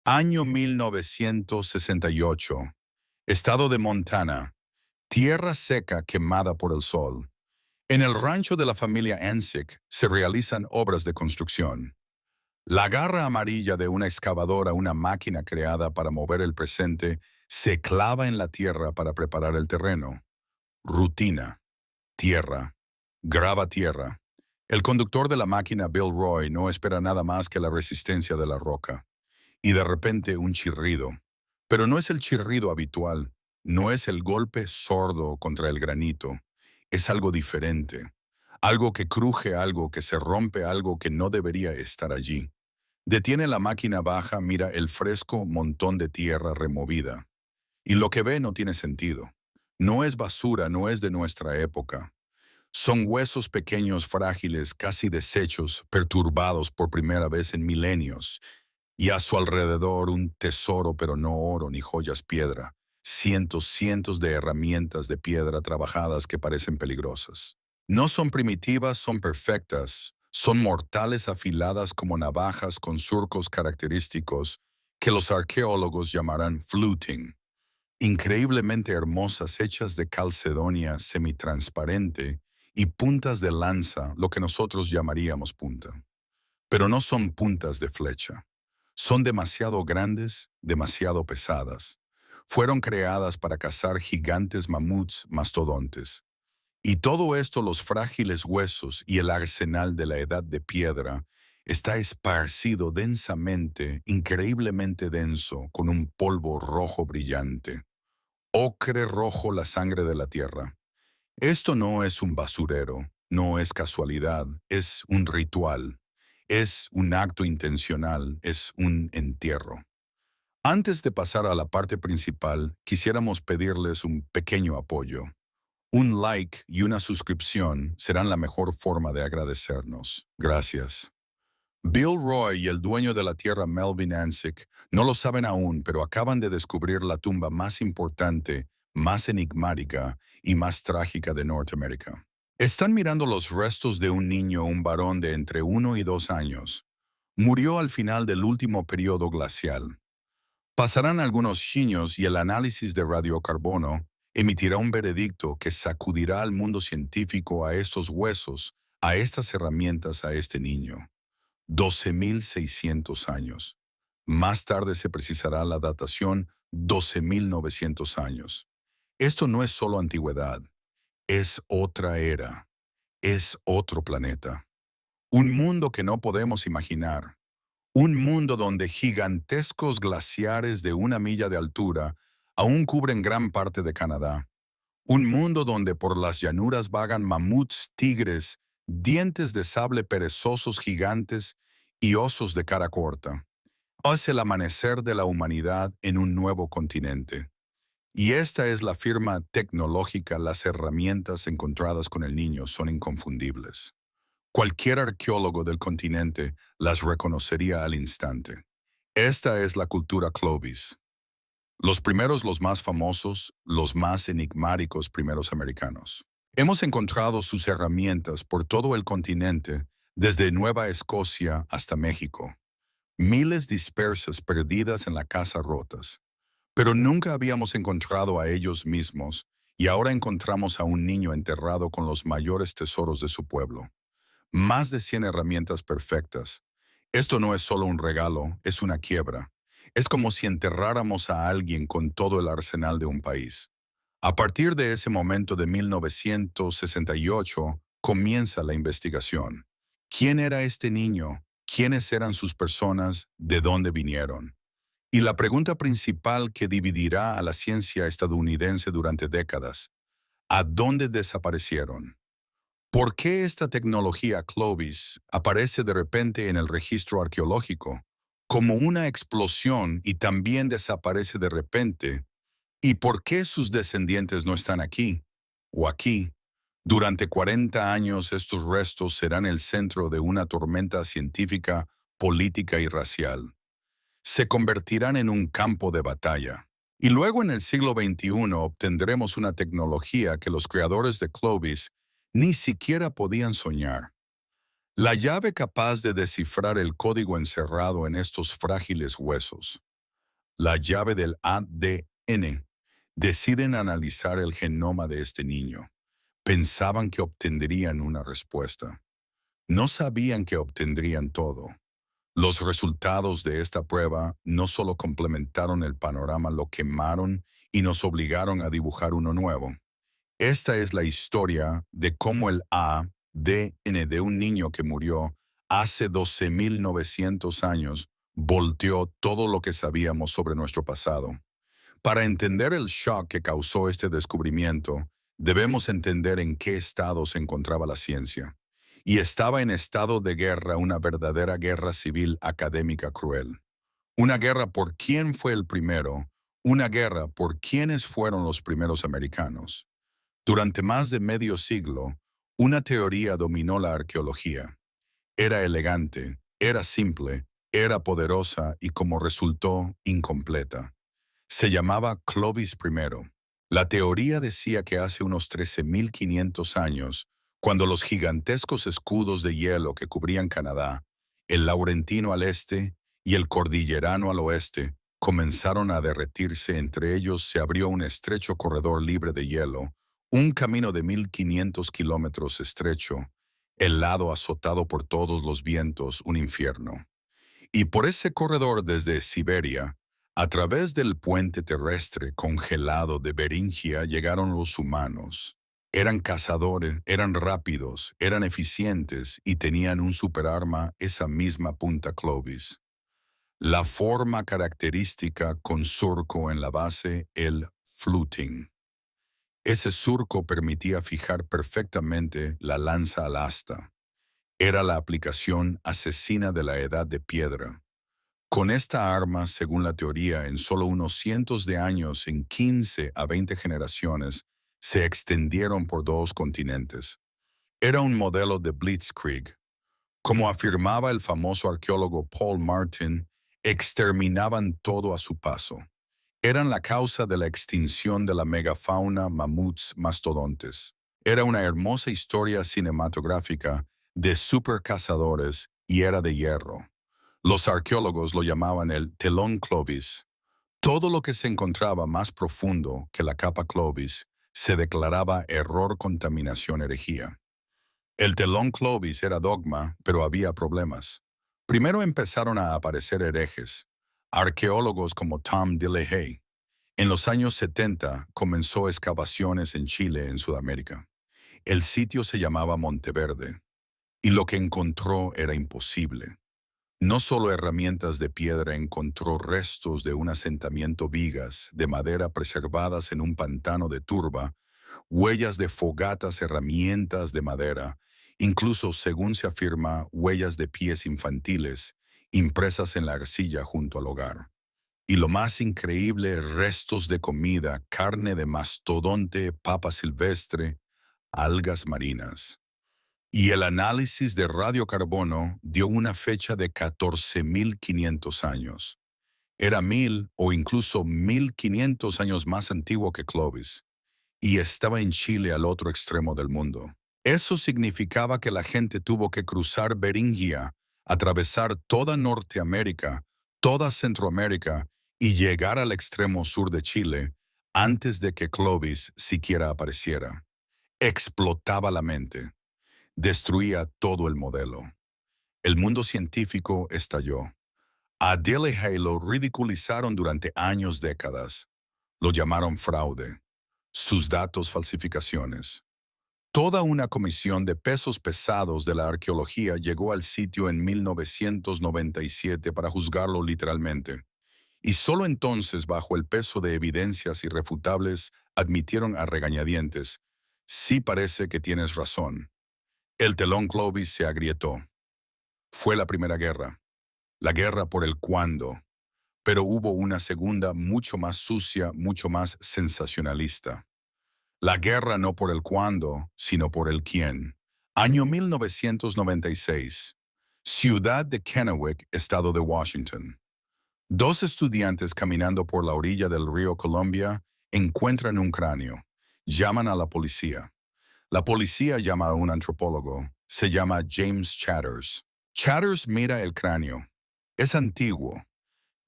Año 1968. Estado de Montana. Tierra seca quemada por el sol. En el rancho de la familia Ansick se realizan obras de construcción. La garra amarilla de una excavadora, una máquina creada para mover el presente, se clava en la tierra para preparar el terreno. Rutina. Tierra. Grava tierra. El conductor de la máquina, Bill Roy, no espera nada más que la resistencia de la roca. Y de repente un chirrido. Pero no es el chirrido habitual, no es el golpe sordo contra el granito, es algo diferente. Algo que cruje, algo que se rompe, algo que no debería estar allí. Detiene la máquina baja, mira el fresco montón de tierra removida. Y lo que ve no tiene sentido. No es basura, no es de nuestra época. Son huesos pequeños, frágiles, casi deshechos, perturbados por primera vez en milenios, y a su alrededor un tesoro, pero no oro ni joyas piedra, cientos de herramientas de piedra trabajadas que parecen peligrosas. No son primitivas, son perfectas, son mortales afiladas como navajas con surcos característicos que los arqueólogos llamarán fluting, increíblemente hermosas hechas de calcedonia semitransparente y puntas de lanza, lo que nosotros llamaríamos punta. Pero no son puntas de flecha. Son demasiado grandes, demasiado pesadas. Fueron creadas para cazar gigantes mamuts mastodontes. Y todo esto, los frágiles huesos y el arsenal de la edad de piedra, está esparcido densamente, increíblemente denso, con un polvo rojo brillante. Ocre rojo la sangre de la tierra. Esto no es un basurero, no es casualidad, es un ritual. Es un acto intencional, es un entierro. Antes de pasar a la parte principal, quisiéramos pedirles un pequeño apoyo. Un like y una suscripción serán la mejor forma de agradecernos. Gracias. Bill Roy y el dueño de la tierra Melvin Ansick no lo saben aún, pero acaban de descubrir la tumba más importante, más enigmática y más trágica de Norteamérica. Están mirando los restos de un niño, un varón de entre 1 y 2 años. Murió al final del último periodo glacial. Pasarán algunos años y el análisis de radiocarbono emitirá un veredicto que sacudirá al mundo científico, a estos huesos, a estas herramientas, a este niño. 12.600 años. Más tarde se precisará la datación 12.900 años. Esto no es solo antigüedad, es otra era, es otro planeta. Un mundo que no podemos imaginar. Un mundo donde gigantescos glaciares de 1 milla de altura aún cubren gran parte de Canadá. Un mundo donde por las llanuras vagan mamuts, tigres, dientes de sable perezosos gigantes y osos de cara corta. Es el amanecer de la humanidad en un nuevo continente. Y esta es la firma tecnológica, las herramientas encontradas con el niño son inconfundibles. Cualquier arqueólogo del continente las reconocería al instante. Esta es la cultura Clovis. Los primeros, los más famosos, los más enigmáticos primeros americanos. Hemos encontrado sus herramientas por todo el continente, desde Nueva Escocia hasta México. Miles dispersas, perdidas en la casa, rotas. Pero nunca habíamos encontrado a ellos mismos, y ahora encontramos a un niño enterrado con los mayores tesoros de su pueblo. Más de 100 herramientas perfectas. Esto no es solo un regalo, es una quiebra. Es como si enterráramos a alguien con todo el arsenal de un país. A partir de ese momento de 1968, comienza la investigación. ¿Quién era este niño? ¿Quiénes eran sus personas? ¿De dónde vinieron? Y la pregunta principal que dividirá a la ciencia estadounidense durante décadas: ¿a dónde desaparecieron? ¿Por qué esta tecnología Clovis aparece de repente en el registro arqueológico como una explosión y también desaparece de repente? ¿Y por qué sus descendientes no están aquí o aquí? Durante 40 años estos restos serán el centro de una tormenta científica, política y racial. Se convertirán en un campo de batalla. Y luego en el siglo XXI obtendremos una tecnología que los creadores de Clovis ni siquiera podían soñar. La llave capaz de descifrar el código encerrado en estos frágiles huesos. la llave del ADN. Deciden analizar el genoma de este niño. Pensaban que obtendrían una respuesta. No sabían que obtendrían todo. Los resultados de esta prueba no solo complementaron el panorama, lo quemaron y nos obligaron a dibujar uno nuevo. Esta es la historia de cómo el ADN de un niño que murió hace 12.900 años volteó todo lo que sabíamos sobre nuestro pasado. Para entender el shock que causó este descubrimiento, debemos entender en qué estado se encontraba la ciencia. Y estaba en estado de guerra, una verdadera guerra civil académica cruel. Una guerra por quién fue el primero, una guerra por quiénes fueron los primeros americanos. Durante más de medio siglo, una teoría dominó la arqueología. Era elegante, era simple, era poderosa y como resultó incompleta. Se llamaba Clovis I. La teoría decía que hace unos 13.500 años, cuando los gigantescos escudos de hielo que cubrían Canadá, el Laurentino al este y el Cordillerano al oeste, comenzaron a derretirse, entre ellos se abrió un estrecho corredor libre de hielo, un camino de 1.500 kilómetros estrecho, el lado azotado por todos los vientos, un infierno. Y por ese corredor desde Siberia, a través del puente terrestre congelado de Beringia llegaron los humanos. Eran cazadores, eran rápidos, eran eficientes y tenían un superarma, esa misma punta Clovis. La forma característica con surco en la base, el fluting. Ese surco permitía fijar perfectamente la lanza al asta. Era la aplicación asesina de la edad de piedra. Con esta arma, según la teoría, en solo unos cientos de años, en 15 a 20 generaciones, se extendieron por 2 continentes. Era un modelo de Blitzkrieg. Como afirmaba el famoso arqueólogo Paul Martin, exterminaban todo a su paso. Eran la causa de la extinción de la megafauna mamuts mastodontes. Era una hermosa historia cinematográfica de supercazadores y era de hierro. Los arqueólogos lo llamaban el telón Clovis. Todo lo que se encontraba más profundo que la capa Clovis se declaraba error, contaminación, herejía. El telón Clovis era dogma, pero había problemas. Primero empezaron a aparecer herejes, arqueólogos como Tom DeLahey. En los años 70 comenzó excavaciones en Chile, en Sudamérica. El sitio se llamaba Monteverde, y lo que encontró era imposible. No solo herramientas de piedra, encontró restos de un asentamiento, vigas de madera preservadas en un pantano de turba, huellas de fogatas, herramientas de madera, incluso, según se afirma, huellas de pies infantiles impresas en la arcilla junto al hogar. Y lo más increíble, restos de comida, carne de mastodonte, papa silvestre, algas marinas. Y el análisis de radiocarbono dio una fecha de 14.500 años. Era 1.000 o incluso 1.500 años más antiguo que Clovis, y estaba en Chile, al otro extremo del mundo. Eso significaba que la gente tuvo que cruzar Beringia, atravesar toda Norteamérica, toda Centroamérica y llegar al extremo sur de Chile antes de que Clovis siquiera apareciera. Explotaba la mente. Destruía todo el modelo. El mundo científico estalló. A DeLahey lo ridiculizaron durante años, décadas. Lo llamaron fraude. Sus datos, falsificaciones. Toda una comisión de pesos pesados de la arqueología llegó al sitio en 1997 para juzgarlo literalmente. Y solo entonces, bajo el peso de evidencias irrefutables, admitieron a regañadientes: sí, parece que tienes razón. El telón Clovis se agrietó. Fue la Primera Guerra, la guerra por el cuándo, pero hubo una segunda mucho más sucia, mucho más sensacionalista. La guerra no por el cuándo, sino por el quién. Año 1996. Ciudad de Kennewick, estado de Washington. 2 estudiantes caminando por la orilla del río Columbia encuentran un cráneo. Llaman a la policía. La policía llama a un antropólogo. Se llama James Chatters. Chatters mira el cráneo. Es antiguo.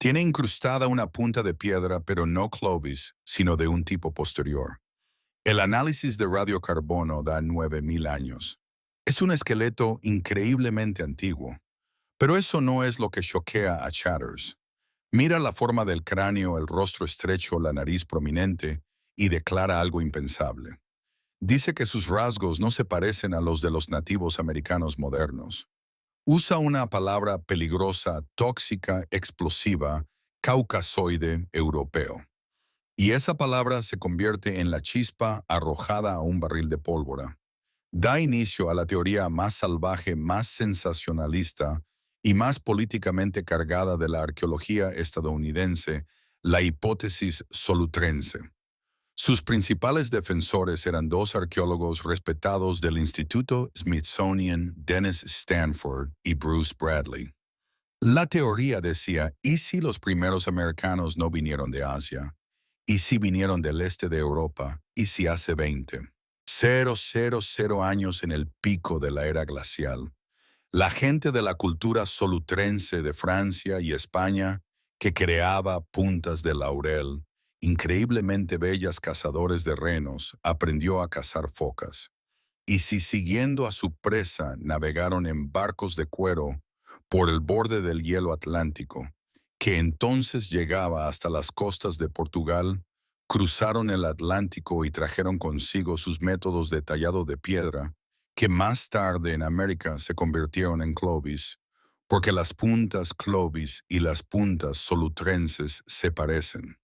Tiene incrustada una punta de piedra, pero no Clovis, sino de un tipo posterior. El análisis de radiocarbono da 9.000 años. Es un esqueleto increíblemente antiguo, pero eso no es lo que choquea a Chatters. Mira la forma del cráneo, el rostro estrecho, la nariz prominente, y declara algo impensable. Dice que sus rasgos no se parecen a los de los nativos americanos modernos. Usa una palabra peligrosa, tóxica, explosiva, caucasoide europeo. Y esa palabra se convierte en la chispa arrojada a un barril de pólvora. Da inicio a la teoría más salvaje, más sensacionalista y más políticamente cargada de la arqueología estadounidense, la hipótesis solutrense. Sus principales defensores eran dos arqueólogos respetados del Instituto Smithsonian, Dennis Stanford y Bruce Bradley. La teoría decía, ¿y si los primeros americanos no vinieron de Asia? ¿Y si vinieron del este de Europa? ¿Y si hace 20,000 años en el pico de la era glacial? La gente de la cultura solutrense de Francia y España, que creaba puntas de laurel, increíblemente bellas cazadores de renos, aprendió a cazar focas. Y si siguiendo a su presa navegaron en barcos de cuero por el borde del hielo Atlántico, que entonces llegaba hasta las costas de Portugal, cruzaron el Atlántico y trajeron consigo sus métodos de tallado de piedra, que más tarde en América se convirtieron en Clovis, porque las puntas Clovis y las puntas solutrenses se parecen,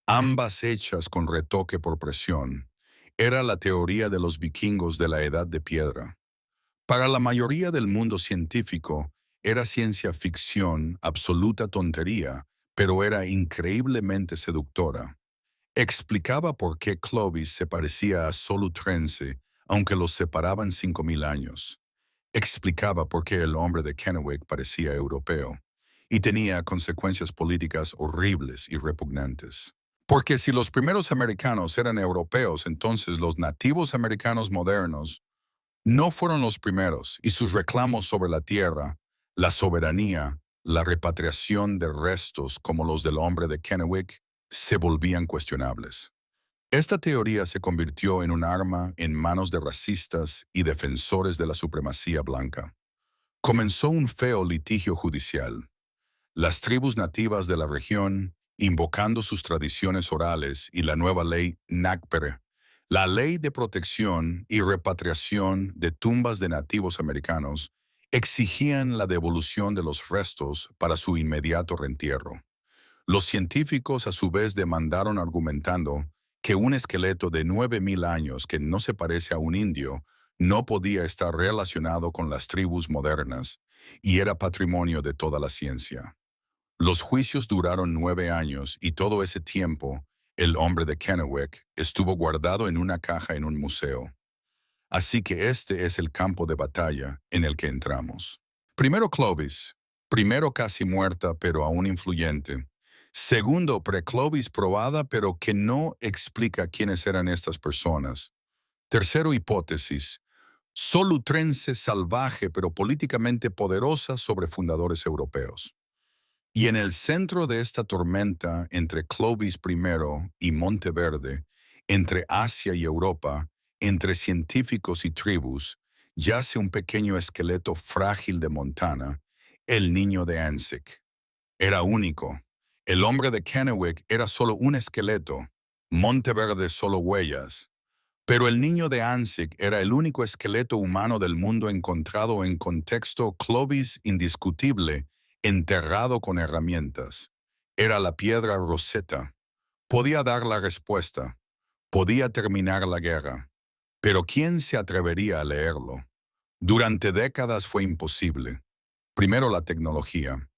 ambas hechas con retoque por presión. Era la teoría de los vikingos de la Edad de Piedra. Para la mayoría del mundo científico, era ciencia ficción, absoluta tontería, pero era increíblemente seductora. Explicaba por qué Clovis se parecía a Solutrense, aunque los separaban 5.000 años. Explicaba por qué el hombre de Kennewick parecía europeo, y tenía consecuencias políticas horribles y repugnantes. Porque si los primeros americanos eran europeos, entonces los nativos americanos modernos no fueron los primeros, y sus reclamos sobre la tierra, la soberanía, la repatriación de restos como los del hombre de Kennewick, se volvían cuestionables. Esta teoría se convirtió en un arma en manos de racistas y defensores de la supremacía blanca. Comenzó un feo litigio judicial. Las tribus nativas de la región, invocando sus tradiciones orales y la nueva ley NAGPRE, la ley de protección y repatriación de tumbas de nativos americanos, exigían la devolución de los restos para su inmediato reentierro. Los científicos a su vez demandaron argumentando que un esqueleto de 9.000 años que no se parece a un indio no podía estar relacionado con las tribus modernas y era patrimonio de toda la ciencia. Los juicios duraron 9 años y todo ese tiempo, el hombre de Kennewick estuvo guardado en una caja en un museo. Así que este es el campo de batalla en el que entramos. Primero Clovis, primero casi muerta pero aún influyente. Segundo, pre-Clovis probada pero que no explica quiénes eran estas personas. Tercero, hipótesis, solutrense salvaje pero políticamente poderosa sobre fundadores europeos. Y en el centro de esta tormenta entre Clovis I y Monteverde, entre Asia y Europa, entre científicos y tribus, yace un pequeño esqueleto frágil de Montana, el niño de Anzick. Era único. El hombre de Kennewick era solo un esqueleto, Monteverde solo huellas. Pero el niño de Anzick era el único esqueleto humano del mundo encontrado en contexto Clovis indiscutible, enterrado con herramientas. Era la piedra Rosetta. Podía dar la respuesta. Podía terminar la guerra. Pero ¿quién se atrevería a leerlo? Durante décadas fue imposible. Primero la tecnología.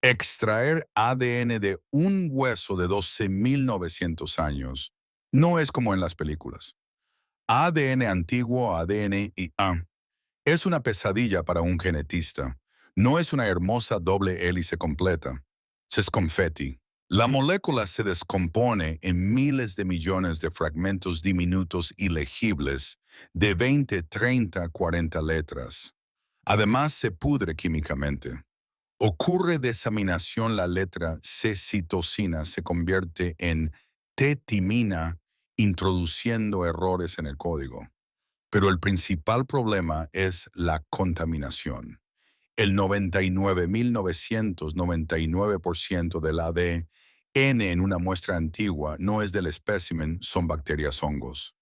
Extraer ADN de un hueso de 12.900 años no es como en las películas. ADN antiguo, ADN IA. Es una pesadilla para un genetista. No es una hermosa doble hélice completa. Es confeti. La molécula se descompone en miles de millones de fragmentos diminutos ilegibles de 20, 30, 40 letras. Además, se pudre químicamente. Ocurre desaminación, la letra C-citosina se convierte en T-timina, introduciendo errores en el código. Pero el principal problema es la contaminación. El 99.999% del ADN en una muestra antigua no es del espécimen, son bacterias hongos.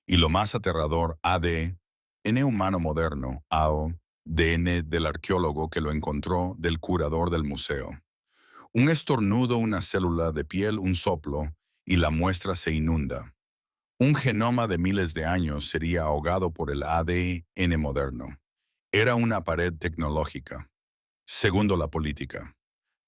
Y lo más aterrador, ADN humano moderno, ADN del arqueólogo que lo encontró, del curador del museo. Un estornudo, una célula de piel, un soplo, y la muestra se inunda. Un genoma de miles de años sería ahogado por el ADN moderno. Era una pared tecnológica. Segundo, la política.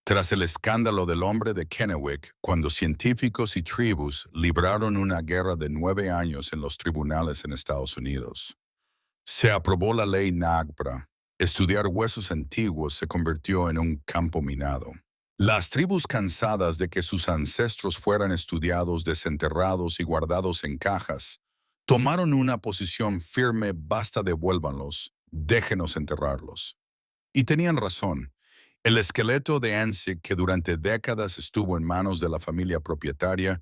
Tras el escándalo del hombre de Kennewick, cuando científicos y tribus libraron una guerra de 9 años en los tribunales en Estados Unidos, se aprobó la ley NAGPRA. Estudiar huesos antiguos se convirtió en un campo minado. Las tribus, cansadas de que sus ancestros fueran estudiados, desenterrados y guardados en cajas, tomaron una posición firme: basta, devuélvanlos, déjenos enterrarlos. Y tenían razón. El esqueleto de Anzick, que durante décadas estuvo en manos de la familia propietaria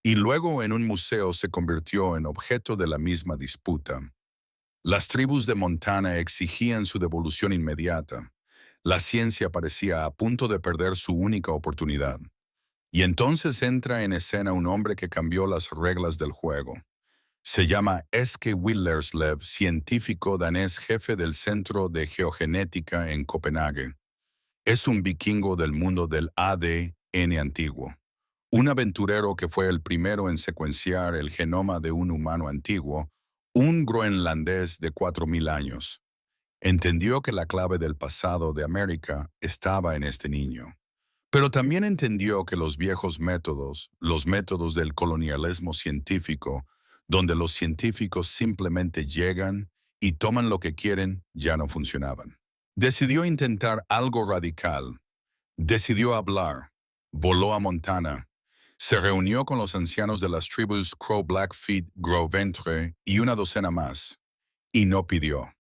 y luego en un museo, se convirtió en objeto de la misma disputa. Las tribus de Montana exigían su devolución inmediata. La ciencia parecía a punto de perder su única oportunidad. Y entonces entra en escena un hombre que cambió las reglas del juego. Se llama Eske Willerslev, científico danés, jefe del Centro de Geogenética en Copenhague. Es un vikingo del mundo del ADN antiguo. Un aventurero que fue el primero en secuenciar el genoma de un humano antiguo, un groenlandés de 4.000 años. Entendió que la clave del pasado de América estaba en este niño. Pero también entendió que los métodos del colonialismo científico, donde los científicos simplemente llegan y toman lo que quieren, ya no funcionaban. Decidió intentar algo radical. Decidió hablar. Voló a Montana. Se reunió con los ancianos de las tribus Crow, Blackfeet, Gros Ventre y una docena más. Y no pidió.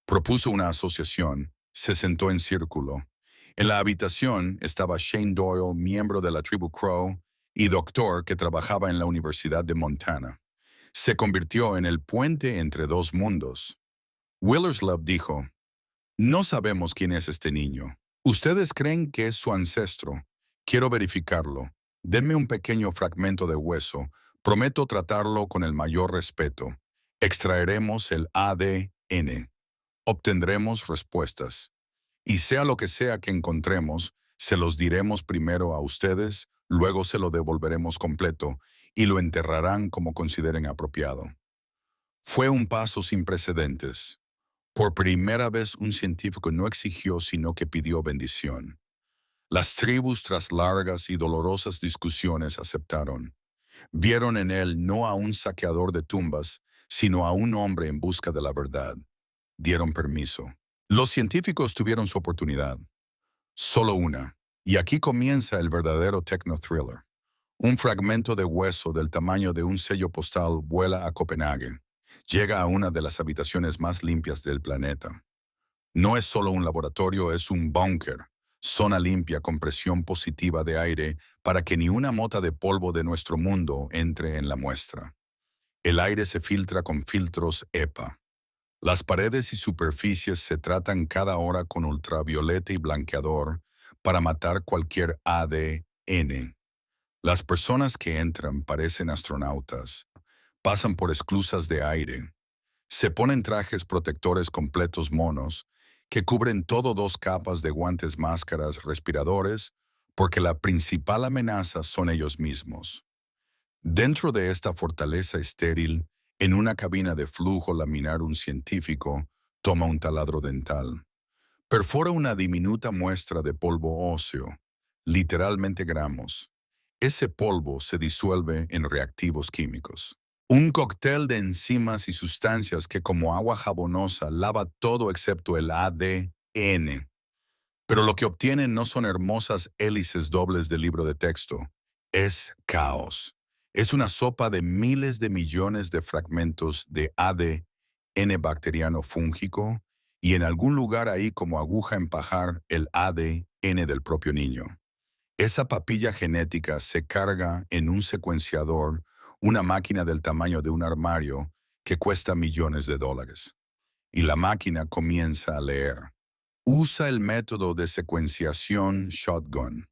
Propuso una asociación. Se sentó en círculo. En la habitación estaba Shane Doyle, miembro de la tribu Crow y doctor que trabajaba en la Universidad de Montana. Se convirtió en el puente entre dos mundos. Willerslev dijo: no sabemos quién es este niño. Ustedes creen que es su ancestro. Quiero verificarlo. Denme un pequeño fragmento de hueso. Prometo tratarlo con el mayor respeto. Extraeremos el ADN. Obtendremos respuestas. Y sea lo que sea que encontremos, se los diremos primero a ustedes, luego se lo devolveremos completo y lo enterrarán como consideren apropiado. Fue un paso sin precedentes. Por primera vez un científico no exigió, sino que pidió bendición. Las tribus, tras largas y dolorosas discusiones, aceptaron. Vieron en él no a un saqueador de tumbas, sino a un hombre en busca de la verdad. Dieron permiso. Los científicos tuvieron su oportunidad. Solo una. Y aquí comienza el verdadero techno-thriller. Un fragmento de hueso del tamaño de un sello postal vuela a Copenhague. Llega a una de las habitaciones más limpias del planeta. No es solo un laboratorio, es un búnker. Zona limpia con presión positiva de aire para que ni una mota de polvo de nuestro mundo entre en la muestra. El aire se filtra con filtros EPA. Las paredes y superficies se tratan cada hora con ultravioleta y blanqueador para matar cualquier ADN. Las personas que entran parecen astronautas. Pasan por esclusas de aire. Se ponen trajes protectores completos monos que cubren todo: 2 capas de guantes, máscaras, respiradores, porque la principal amenaza son ellos mismos. Dentro de esta fortaleza estéril, en una cabina de flujo laminar, un científico toma un taladro dental. Perfora una diminuta muestra de polvo óseo, literalmente gramos. Ese polvo se disuelve en reactivos químicos. Un cóctel de enzimas y sustancias que, como agua jabonosa, lava todo excepto el ADN. Pero lo que obtienen no son hermosas hélices dobles de libro de texto. Es caos. Es una sopa de miles de millones de fragmentos de ADN bacteriano, fúngico y en algún lugar ahí como aguja en pajar el ADN del propio niño. Esa papilla genética se carga en un secuenciador, una máquina del tamaño de un armario que cuesta millones de dólares. Y la máquina comienza a leer. Usa el método de secuenciación shotgun.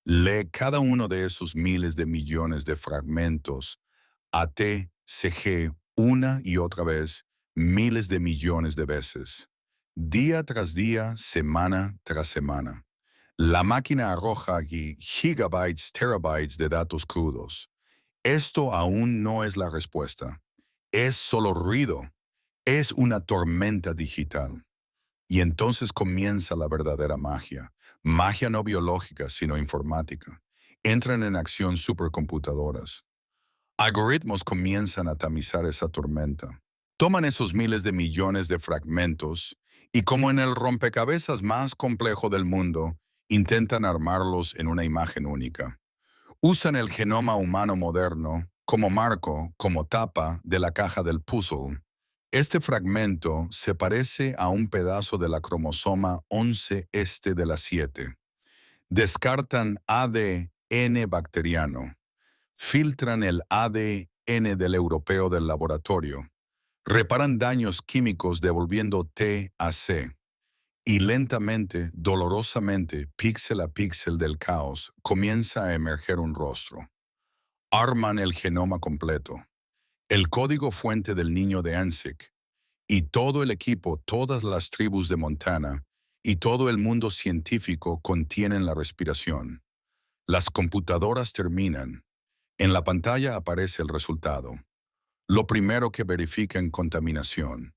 Lee cada uno de esos miles de millones de fragmentos ATCG una y otra vez, miles de millones de veces, día tras día, semana tras semana. La máquina arroja aquí gigabytes, terabytes de datos crudos. Esto aún no es la respuesta. Es solo ruido. Es una tormenta digital. Y entonces comienza la verdadera magia. Magia no biológica, sino informática. Entran en acción supercomputadoras. Algoritmos comienzan a tamizar esa tormenta. Toman esos miles de millones de fragmentos y como en el rompecabezas más complejo del mundo, intentan armarlos en una imagen única. Usan el genoma humano moderno como marco, como tapa de la caja del puzzle. Este fragmento se parece a un pedazo de la cromosoma 11 este de las 7. Descartan ADN bacteriano. Filtran el ADN del europeo del laboratorio. Reparan daños químicos devolviendo T a C. Y lentamente, dolorosamente, píxel a píxel del caos, comienza a emerger un rostro. Arman el genoma completo. El código fuente del niño de ANSIC. Y todo el equipo, todas las tribus de Montana y todo el mundo científico contienen la respiración. Las computadoras terminan. En la pantalla aparece el resultado. Lo primero que verifica en contaminación.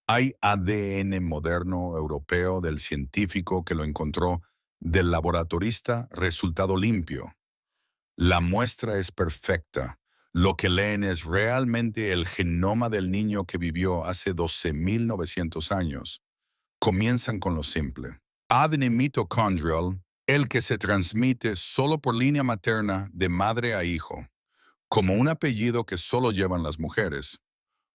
Hay ADN moderno europeo del científico que lo encontró, del laboratorista, resultado limpio. La muestra es perfecta. Lo que leen es realmente el genoma del niño que vivió hace 12.900 años. Comienzan con lo simple. ADN mitocondrial, el que se transmite solo por línea materna de madre a hijo, como un apellido que solo llevan las mujeres.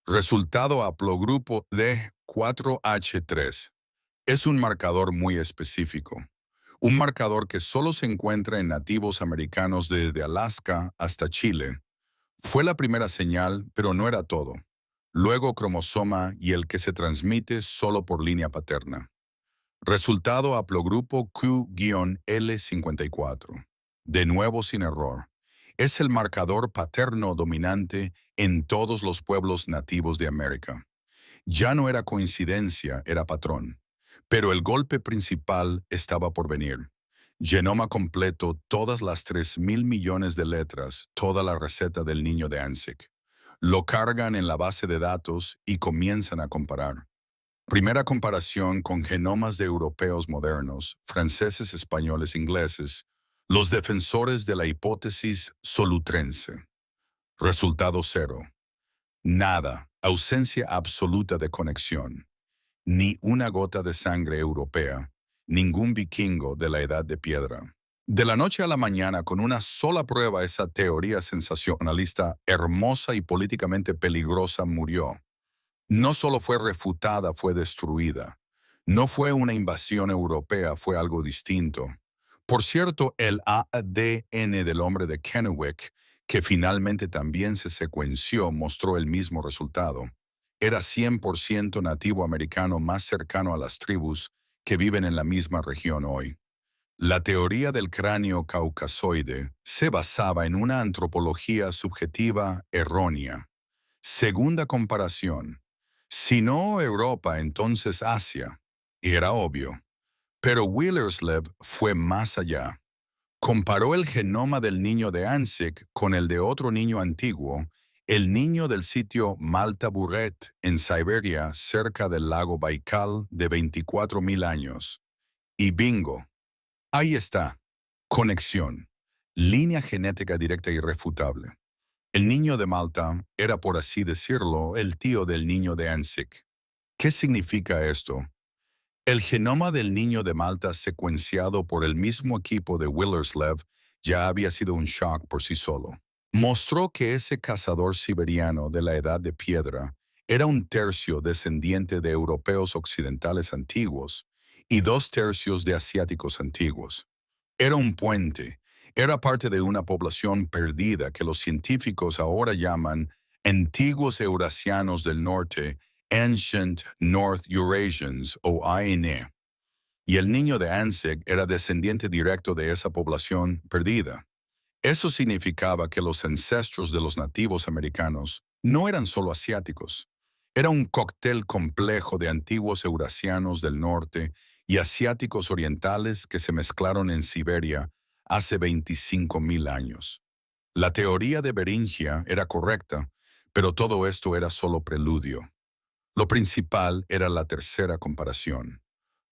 Resultado haplogrupo D4H3. Es un marcador muy específico. Un marcador que solo se encuentra en nativos americanos desde Alaska hasta Chile. Fue la primera señal, pero no era todo. Luego cromosoma y el que se transmite solo por línea paterna. Resultado haplogrupo Q-L54. De nuevo sin error. Es el marcador paterno dominante en todos los pueblos nativos de América. Ya no era coincidencia, era patrón. Pero el golpe principal estaba por venir. Genoma completo, todas las 3.000 millones de letras, toda la receta del niño de ANSIC. Lo cargan en la base de datos y comienzan a comparar. Primera comparación con genomas de europeos modernos, franceses, españoles, ingleses, los defensores de la hipótesis solutrense. Resultado cero. Nada, ausencia absoluta de conexión. Ni una gota de sangre europea, ningún vikingo de la edad de piedra. De la noche a la mañana, con una sola prueba, esa teoría sensacionalista, hermosa y políticamente peligrosa murió. No solo fue refutada, fue destruida. No fue una invasión europea, fue algo distinto. Por cierto, el ADN del hombre de Kennewick, que finalmente también se secuenció, mostró el mismo resultado. Era 100% nativo americano más cercano a las tribus que viven en la misma región hoy. La teoría del cráneo caucasoide se basaba en una antropología subjetiva errónea. Segunda comparación. Si no Europa, entonces Asia. Era obvio. Pero Willerslev fue más allá. Comparó el genoma del niño de ANSIC con el de otro niño antiguo, el niño del sitio Malta Burret en Siberia, cerca del lago Baikal, de 24.000 años. Y bingo. Ahí está. Conexión. Línea genética directa irrefutable. El niño de Malta era, por así decirlo, el tío del niño de ANSIC. ¿Qué significa esto? El genoma del niño de Malta secuenciado por el mismo equipo de Willerslev ya había sido un shock por sí solo. Mostró que ese cazador siberiano de la edad de piedra Era un tercio descendiente de europeos occidentales antiguos y 2 tercios de asiáticos antiguos. Era un puente, era parte de una población perdida que los científicos ahora llaman antiguos eurasianos del norte, Ancient North Eurasians o ANE. Y el niño de Ansig era descendiente directo de esa población perdida. Eso significaba que los ancestros de los nativos americanos no eran solo asiáticos. Era un cóctel complejo de antiguos eurasianos del norte y asiáticos orientales que se mezclaron en Siberia hace 25.000 años. La teoría de Beringia era correcta, pero todo esto era solo preludio. Lo principal era la tercera comparación.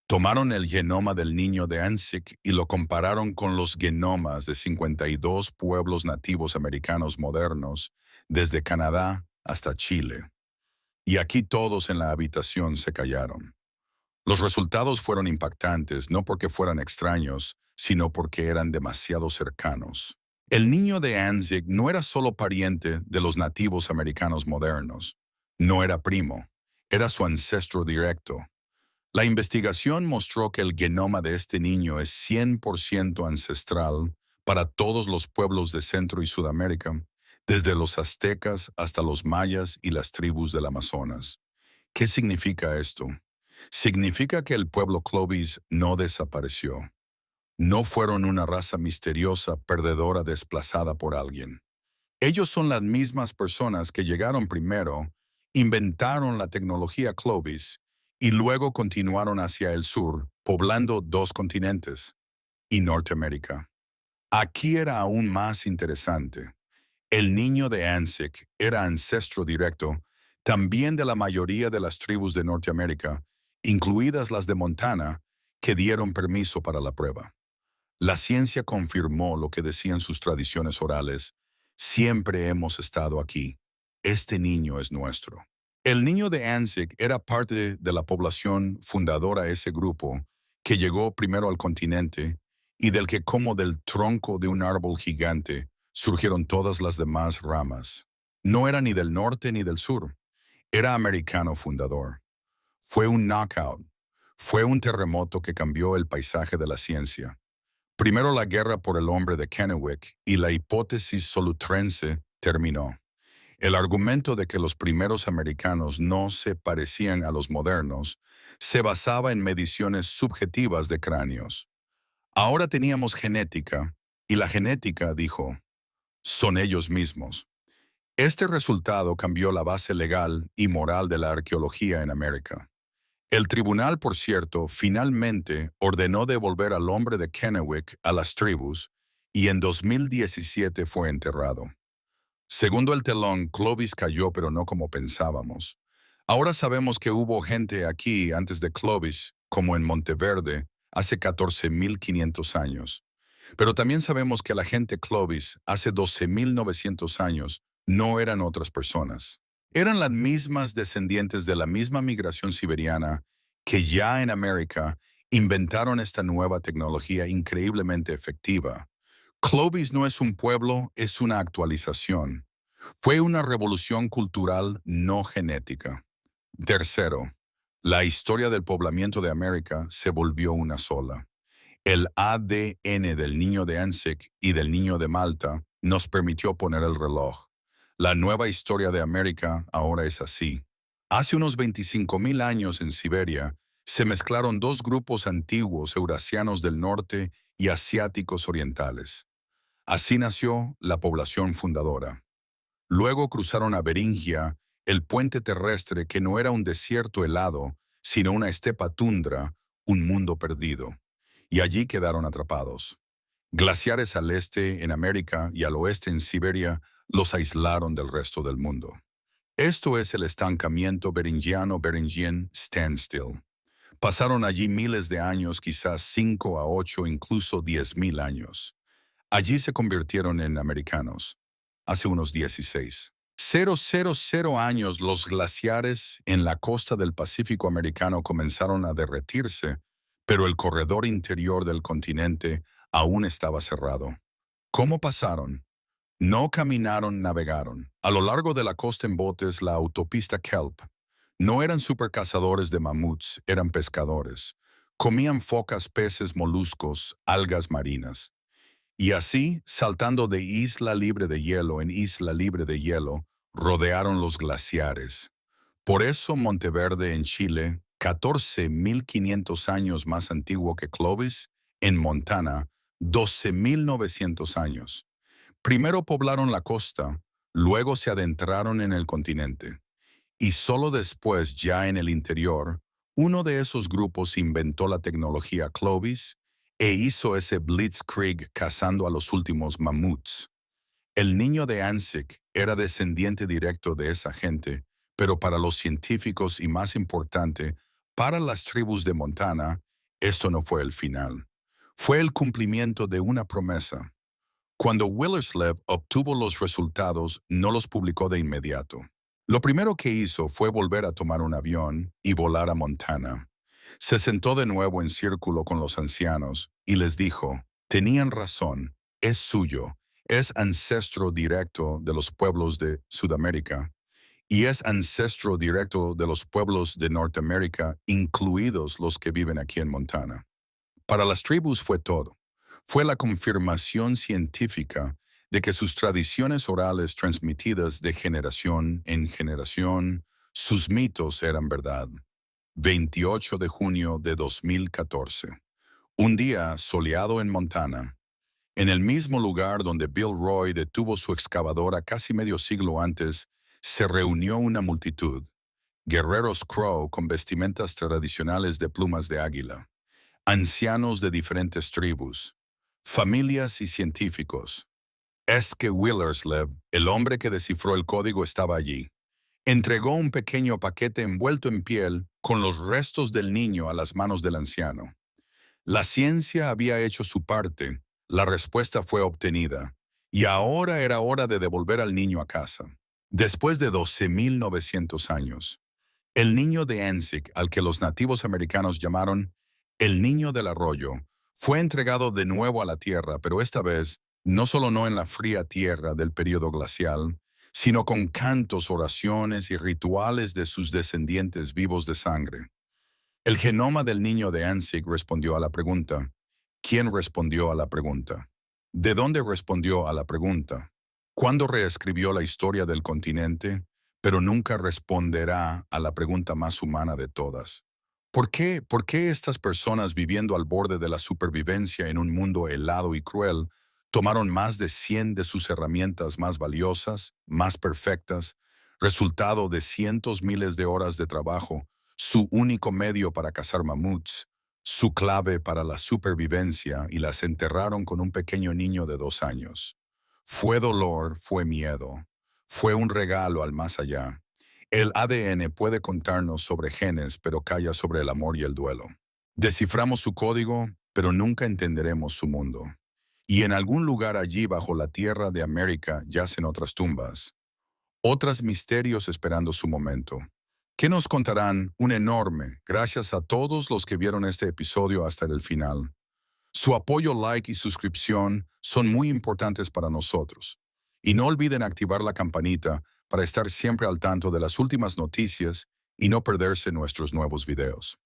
Tomaron el genoma del niño de Ansik y lo compararon con los genomas de 52 pueblos nativos americanos modernos, desde Canadá hasta Chile. Y aquí todos en la habitación se callaron. Los resultados fueron impactantes no porque fueran extraños, sino porque eran demasiado cercanos. El niño de Ansik no era solo pariente de los nativos americanos modernos. No era primo, era su ancestro directo. La investigación mostró que el genoma de este niño es 100% ancestral para todos los pueblos de Centro y Sudamérica, desde los aztecas hasta los mayas y las tribus del Amazonas. ¿Qué significa esto? Significa que el pueblo Clovis no desapareció. No fueron una raza misteriosa perdedora desplazada por alguien. Ellos son las mismas personas que llegaron primero, inventaron la tecnología Clovis y luego continuaron hacia el sur, poblando 2 continentes y Norteamérica. Aquí era aún más interesante. El niño de Ansik era ancestro directo también de la mayoría de las tribus de Norteamérica, incluidas las de Montana, que dieron permiso para la prueba. La ciencia confirmó lo que decían sus tradiciones orales. Siempre hemos estado aquí. Este niño es nuestro. El niño de Ansik era parte de la población fundadora de ese grupo que llegó primero al continente y del que como del tronco de un árbol gigante surgieron todas las demás ramas. No era ni del norte ni del sur. Era americano fundador. Fue un knockout. Fue un terremoto que cambió el paisaje de la ciencia. Primero la guerra por el hombre de Kennewick y la hipótesis solutrense terminó. El argumento de que los primeros americanos no se parecían a los modernos se basaba en mediciones subjetivas de cráneos. Ahora teníamos genética, y la genética dijo, son ellos mismos. Este resultado cambió la base legal y moral de la arqueología en América. El tribunal, por cierto, finalmente ordenó devolver al hombre de Kennewick a las tribus y en 2017 fue enterrado. Segundo el telón, Clovis cayó, pero no como pensábamos. Ahora sabemos que hubo gente aquí antes de Clovis, como en Monteverde, hace 14.500 años. Pero también sabemos que la gente Clovis, hace 12.900 años, no eran otras personas. Eran las mismas descendientes de la misma migración siberiana que ya en América inventaron esta nueva tecnología increíblemente efectiva. Clovis no es un pueblo, es una actualización. Fue una revolución cultural no genética. Tercero, la historia del poblamiento de América se volvió una sola. El ADN del niño de Ansik y del niño de Malta nos permitió poner el reloj. La nueva historia de América ahora es así. Hace unos 25.000 años en Siberia se mezclaron 2 grupos antiguos eurasianos del norte y asiáticos orientales. Así nació la población fundadora. Luego cruzaron a Beringia, el puente terrestre que no era un desierto helado, sino una estepa tundra, un mundo perdido. Y allí quedaron atrapados. Glaciares al este en América y al oeste en Siberia los aislaron del resto del mundo. Esto es el estancamiento beringiano-beringien standstill. Pasaron allí miles de años, quizás 5 a 8, incluso 10.000 años. Allí se convirtieron en americanos, hace unos 16. 000 años los glaciares en la costa del Pacífico americano comenzaron a derretirse, pero el corredor interior del continente aún estaba cerrado. ¿Cómo pasaron? No caminaron, navegaron. A lo largo de la costa en botes, la autopista Kelp. No eran supercazadores de mamuts, eran pescadores. Comían focas, peces, moluscos, algas marinas. Y así, saltando de isla libre de hielo en isla libre de hielo, rodearon los glaciares. Por eso Monteverde en Chile, 14.500 años más antiguo que Clovis, en Montana, 12.900 años. Primero poblaron la costa, luego se adentraron en el continente. Y solo después, ya en el interior, uno de esos grupos inventó la tecnología Clovis e hizo ese blitzkrieg cazando a los últimos mamuts. El niño de Anzick era descendiente directo de esa gente, pero para los científicos y más importante, para las tribus de Montana, esto no fue el final. Fue el cumplimiento de una promesa. Cuando Willerslev obtuvo los resultados, no los publicó de inmediato. Lo primero que hizo fue volver a tomar un avión y volar a Montana. Se sentó de nuevo en círculo con los ancianos y les dijo, tenían razón, es suyo, es ancestro directo de los pueblos de Sudamérica y es ancestro directo de los pueblos de Norteamérica, incluidos los que viven aquí en Montana. Para las tribus fue todo. Fue la confirmación científica de que sus tradiciones orales transmitidas de generación en generación, sus mitos eran verdad. 28 de junio de 2014. Un día soleado en Montana, en el mismo lugar donde Bill Roy detuvo su excavadora casi medio siglo antes, se reunió una multitud, guerreros Crow con vestimentas tradicionales de plumas de águila, ancianos de diferentes tribus, familias y científicos. Es que Willerslev, el hombre que descifró el código, estaba allí. Entregó un pequeño paquete envuelto en piel con los restos del niño a las manos del anciano. La ciencia había hecho su parte, la respuesta fue obtenida, y ahora era hora de devolver al niño a casa. Después de 12.900 años, el niño de Anzick, al que los nativos americanos llamaron el niño del arroyo, fue entregado de nuevo a la tierra, pero esta vez no solo no en la fría tierra del período glacial, sino con cantos, oraciones y rituales de sus descendientes vivos de sangre. El genoma del niño de Anzick respondió a la pregunta. ¿Quién respondió a la pregunta? ¿De dónde respondió a la pregunta? ¿Cuándo reescribió la historia del continente? Pero nunca responderá a la pregunta más humana de todas. ¿Por qué? ¿Por qué estas personas viviendo al borde de la supervivencia en un mundo helado y cruel tomaron más de 100 de sus herramientas más valiosas, más perfectas, resultado de cientos miles de horas de trabajo, su único medio para cazar mamuts, su clave para la supervivencia y las enterraron con un pequeño niño de 2 años? Fue dolor, fue miedo, fue un regalo al más allá. El ADN puede contarnos sobre genes, pero calla sobre el amor y el duelo. Desciframos su código, pero nunca entenderemos su mundo. Y en algún lugar allí bajo la tierra de América yacen otras tumbas, otros misterios esperando su momento. ¿Qué nos contarán? Un enorme, gracias a todos los que vieron este episodio hasta el final. Su apoyo, like y suscripción son muy importantes para nosotros. Y no olviden activar la campanita para estar siempre al tanto de las últimas noticias y no perderse nuestros nuevos videos.